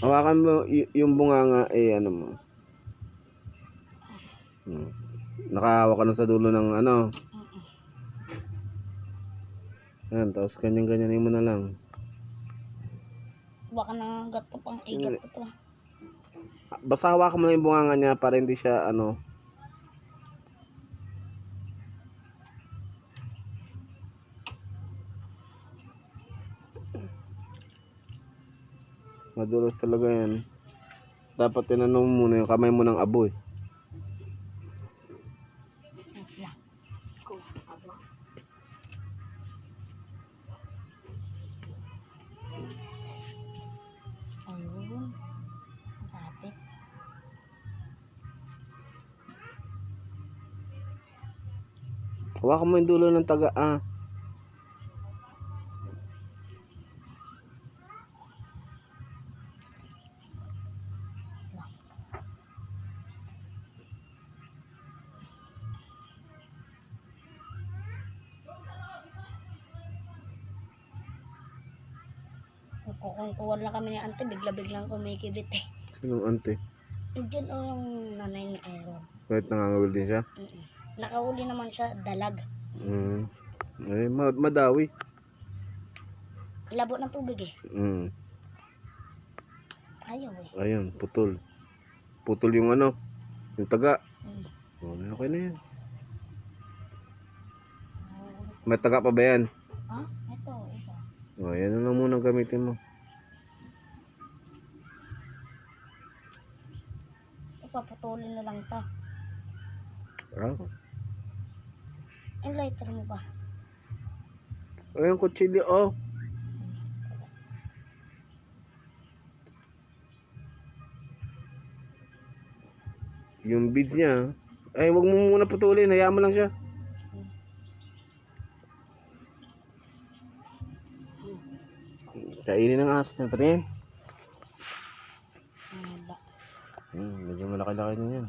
Hawakan mo yung bunganga ano mo. Nakahawak ka na sa dulo ng ano. Yan, tapos ganyan-ganyanin mo na lang. Baka nangagat pa pang igat pa to. Basta hawakan mo lang yung bunganga niya para hindi siya ano. Madulas talaga yan. Dapat tinanong mo muna yung kamay mo ng abo eh. Ayun. Dati. Hawakan mo yung dulo ng taga Kukuhan na kami ni ante, bigla-biglang kumikibit eh. Sinong ante? Diyan o yung nanay ni Aaron. Kahit nangangawil din siya? Nakahuli naman siya, dalag. Eh, madawi. Labo ng tubig eh. Ayaw eh. Ayun, putol. Putol yung ano, yung taga. Okay na yan. May taga pa ba yan? Ha? Ito, isa. Yan na lang muna gamitin mo. Paputulin na lang ito. Yung lighter mo ba? Ayun, kutsilyo yung beads niya. Ay, wag mo muna putulin, hayaan mo lang siya. Kainin ng aso na. Patingin. Medyo malaki-laki na yan.